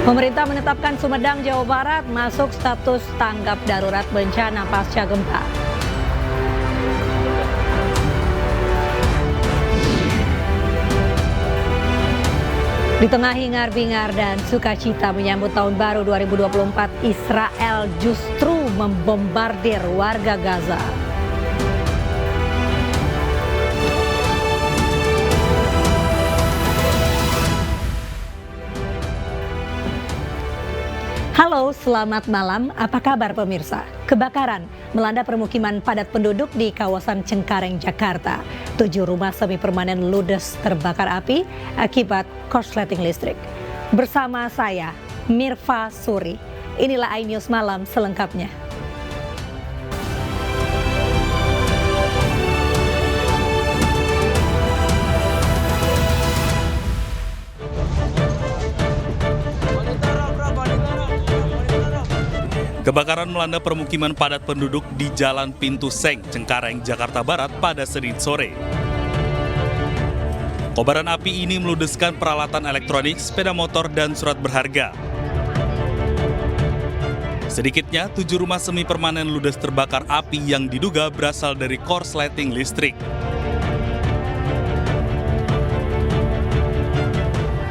Pemerintah menetapkan Sumedang, Jawa Barat masuk status tanggap darurat bencana pasca gempa. Di tengah hingar-bingar dan sukacita menyambut tahun baru 2024, Israel justru membombardir warga Gaza. Halo, selamat malam. Apa kabar pemirsa? Kebakaran melanda permukiman padat penduduk di kawasan Cengkareng, Jakarta. 7 rumah semi permanen ludes terbakar api akibat korsleting listrik. Bersama saya, Mirva Suri. Inilah iNews Malam selengkapnya. Kebakaran melanda permukiman padat penduduk di Jalan Pintu Seng, Cengkareng, Jakarta Barat pada Senin sore. Kobaran api ini meludeskan peralatan elektronik, sepeda motor, dan surat berharga. Sedikitnya 7 rumah semi permanen ludes terbakar api yang diduga berasal dari korsleting listrik.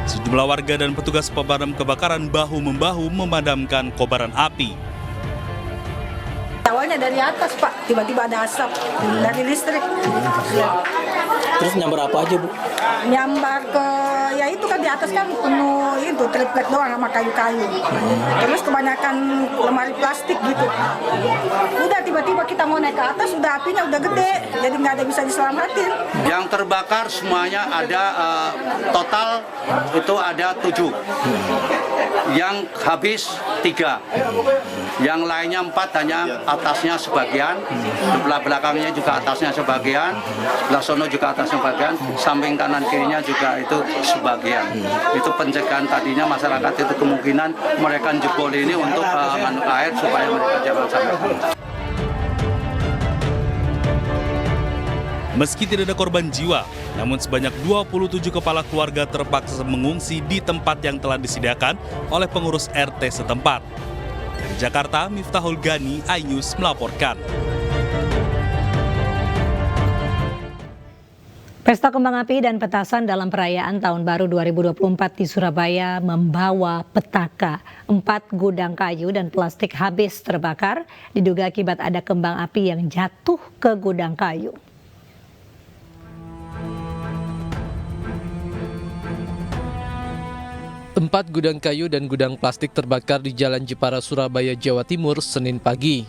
Sejumlah warga dan petugas pemadam kebakaran bahu-membahu memadamkan kobaran api. Awalnya dari atas, Pak, tiba-tiba ada asap dari listrik. Terus nyambar apa aja, Bu? Nyambar ke, ya itu kan di atas kan penuh itu triplek doang sama kayu-kayu. Terus kebanyakan lemari plastik gitu. Udah tiba-tiba kita mau naik ke atas, udah apinya udah gede, jadi nggak ada bisa diselamatin. Yang terbakar semuanya ada total itu ada 7. Yang habis 3. Yang lainnya 4 hanya atasnya sebagian, sebelah belakangnya juga atasnya sebagian, sebelah sono juga atasnya sebagian, samping kanan kirinya juga itu sebagian. Itu pencegahan tadinya masyarakat itu kemungkinan mereka jebol ini untuk air supaya mereka jangan sampai. Meski tidak ada korban jiwa, namun sebanyak 27 kepala keluarga terpaksa mengungsi di tempat yang telah disediakan oleh pengurus RT setempat. Dari Jakarta, Miftahul Gani, iNews melaporkan. Pesta kembang api dan petasan dalam perayaan Tahun Baru 2024 di Surabaya membawa petaka. 4 gudang kayu dan plastik habis terbakar, diduga akibat ada kembang api yang jatuh ke gudang kayu. Empat gudang kayu dan gudang plastik terbakar di Jalan Jepara, Surabaya, Jawa Timur, Senin pagi.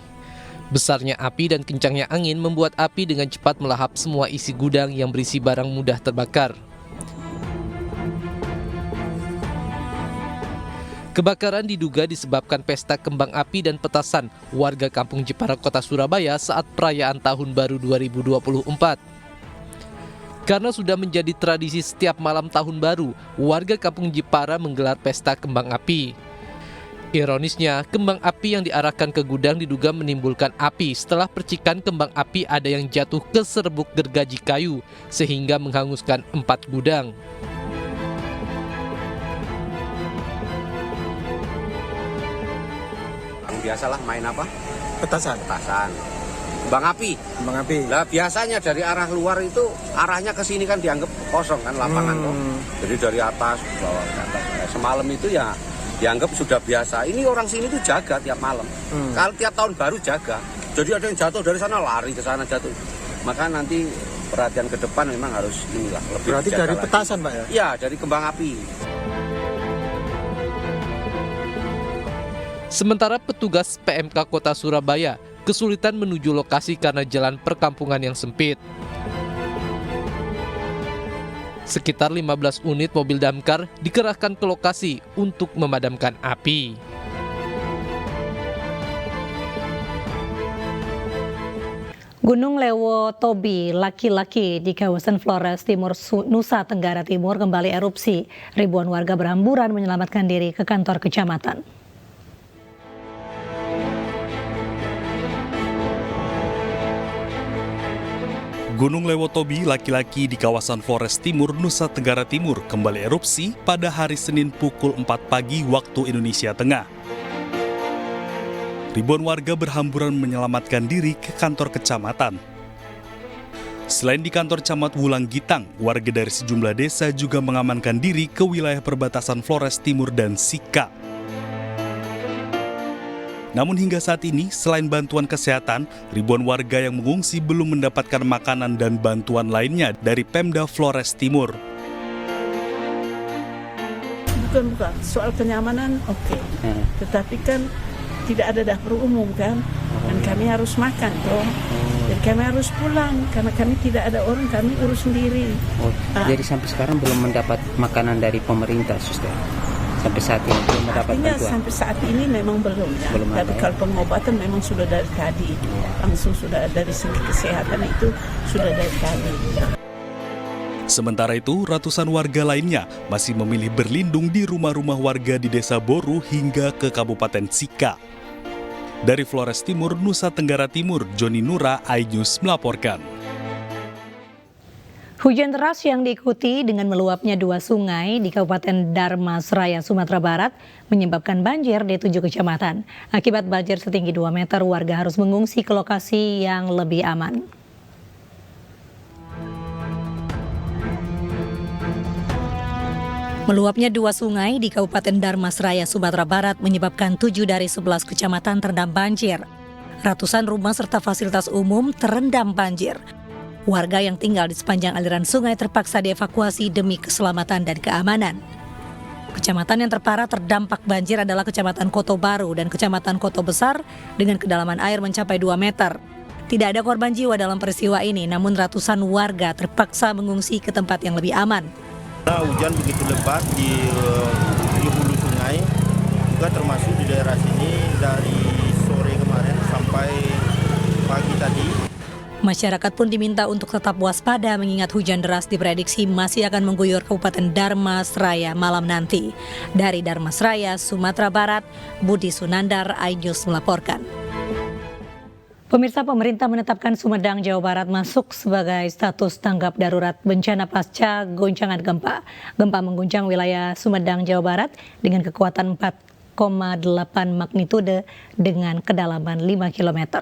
Besarnya api dan kencangnya angin membuat api dengan cepat melahap semua isi gudang yang berisi barang mudah terbakar. Kebakaran diduga disebabkan pesta kembang api dan petasan warga Kampung Jepara, Kota Surabaya saat perayaan Tahun Baru 2024. Karena sudah menjadi tradisi setiap malam Tahun Baru, warga Kampung Jepara menggelar pesta kembang api. Ironisnya, kembang api yang diarahkan ke gudang diduga menimbulkan api setelah percikan kembang api ada yang jatuh ke serbuk gergaji kayu, sehingga menghanguskan 4 gudang. Biasalah main apa? Petasan. Kembang api. Lah biasanya dari arah luar itu arahnya ke sini kan dianggap kosong kan lapangan tuh. Jadi dari atas bawah ke atas. Semalam itu ya dianggap sudah biasa. Ini orang sini tuh jaga tiap malam. Kalau tiap tahun baru jaga. Jadi ada yang jatuh dari sana lari ke sana jatuh. Maka nanti perhatian ke depan memang harus inilah lebih. Berarti dari lagi. Petasan, Pak ya? Iya, dari kembang api. Sementara petugas PMK Kota Surabaya kesulitan menuju lokasi karena jalan perkampungan yang sempit. Sekitar 15 unit mobil damkar dikerahkan ke lokasi untuk memadamkan api. Gunung Lewo Tobi, laki-laki di kawasan Flores Timur, Nusa Tenggara Timur kembali erupsi. Ribuan warga berhamburan menyelamatkan diri ke kantor kecamatan. Gunung Lewotobi, laki-laki di kawasan Flores Timur, Nusa Tenggara Timur kembali erupsi pada hari Senin pukul 4 pagi waktu Indonesia Tengah. Ribuan warga berhamburan menyelamatkan diri ke kantor kecamatan. Selain di kantor Camat Wulang Gitang, warga dari sejumlah desa juga mengamankan diri ke wilayah perbatasan Flores Timur dan Sika. Namun hingga saat ini, selain bantuan kesehatan, ribuan warga yang mengungsi belum mendapatkan makanan dan bantuan lainnya dari Pemda Flores Timur. Bukan, soal kenyamanan oke. Tetapi kan tidak ada dapur umum kan, dan kami harus makan toh. Dan kami harus pulang, karena kami tidak ada orang, kami urus sendiri. Jadi sampai sekarang belum mendapat makanan dari pemerintah, Suster? Sampai saat ini belum mendapat bantuan? Sampai saat ini memang belum ya. Tapi kalau pengobatan memang sudah dari tadi. Langsung sudah dari segi kesehatan itu sudah dari tadi. Sementara itu, ratusan warga lainnya masih memilih berlindung di rumah-rumah warga di Desa Boru hingga ke Kabupaten Sika. Dari Flores Timur, Nusa Tenggara Timur, Joni Nura, iNews melaporkan. Hujan deras yang diikuti dengan meluapnya 2 sungai di Kabupaten Dharmasraya, Sumatera Barat menyebabkan banjir di 7 kecamatan. Akibat banjir setinggi 2 meter, warga harus mengungsi ke lokasi yang lebih aman. Meluapnya 2 sungai di Kabupaten Dharmasraya, Sumatera Barat menyebabkan 7 dari 11 kecamatan terendam banjir. Ratusan rumah serta fasilitas umum terendam banjir. Warga yang tinggal di sepanjang aliran sungai terpaksa dievakuasi demi keselamatan dan keamanan. Kecamatan yang terparah terdampak banjir adalah Kecamatan Koto Baru dan Kecamatan Koto Besar dengan kedalaman air mencapai 2 meter. Tidak ada korban jiwa dalam peristiwa ini, namun ratusan warga terpaksa mengungsi ke tempat yang lebih aman. Hujan begitu lebat di hulu sungai, juga termasuk di daerah sini dari sore kemarin sampai pagi tadi. Masyarakat pun diminta untuk tetap waspada mengingat hujan deras diprediksi masih akan mengguyur Kabupaten Dharmasraya malam nanti. Dari Dharmasraya, Sumatera Barat, Budi Sunandar, iNews melaporkan. Pemirsa, pemerintah menetapkan Sumedang, Jawa Barat masuk sebagai status tanggap darurat bencana pasca goncangan gempa. Gempa mengguncang wilayah Sumedang, Jawa Barat dengan kekuatan 4,8 magnitudo dengan kedalaman 5 km.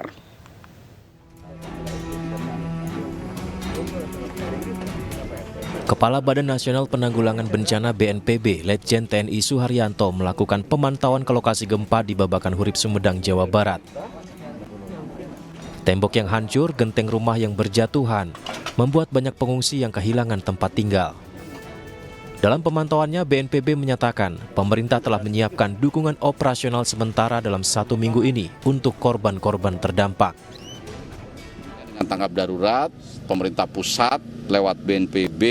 Kepala Badan Nasional Penanggulangan Bencana BNPB, Letjen TNI Suharyanto melakukan pemantauan ke lokasi gempa di Babakan Hurib, Sumedang, Jawa Barat. Tembok yang hancur, genteng rumah yang berjatuhan, membuat banyak pengungsi yang kehilangan tempat tinggal. Dalam pemantauannya, BNPB menyatakan pemerintah telah menyiapkan dukungan operasional sementara dalam 1 minggu ini untuk korban-korban terdampak. Dengan tanggap darurat, pemerintah pusat lewat BNPB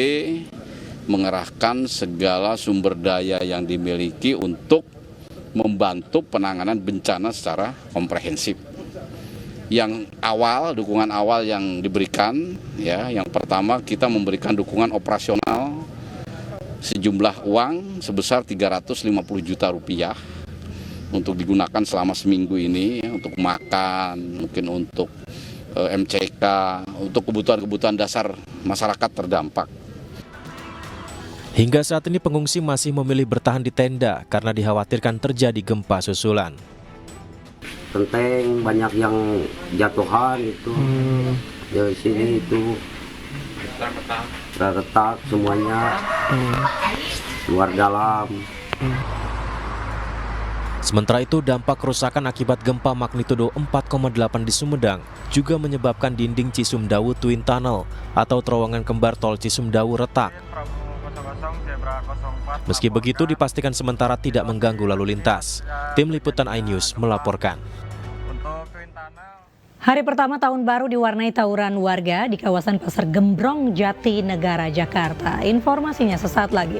mengerahkan segala sumber daya yang dimiliki untuk membantu penanganan bencana secara komprehensif. Yang awal, dukungan awal yang diberikan, ya, yang pertama kita memberikan dukungan operasional sejumlah uang sebesar 350 juta rupiah untuk digunakan selama seminggu ini, ya, untuk makan, mungkin untuk MCK, untuk kebutuhan-kebutuhan dasar masyarakat terdampak. Hingga saat ini pengungsi masih memilih bertahan di tenda karena dikhawatirkan terjadi gempa susulan. Genteng banyak yang jatuhan itu, dari sini itu retak semuanya, luar dalam. Sementara itu, dampak kerusakan akibat gempa magnitudo 4,8 di Sumedang juga menyebabkan dinding Cisumdawu Twin Tunnel atau terowongan kembar tol Cisumdawu retak. Meski begitu, dipastikan sementara tidak mengganggu lalu lintas. Tim Liputan iNews melaporkan. Hari pertama tahun baru diwarnai tawuran warga di kawasan Pasar Gembrong, Jatinegara, Jakarta. Informasinya sesaat lagi.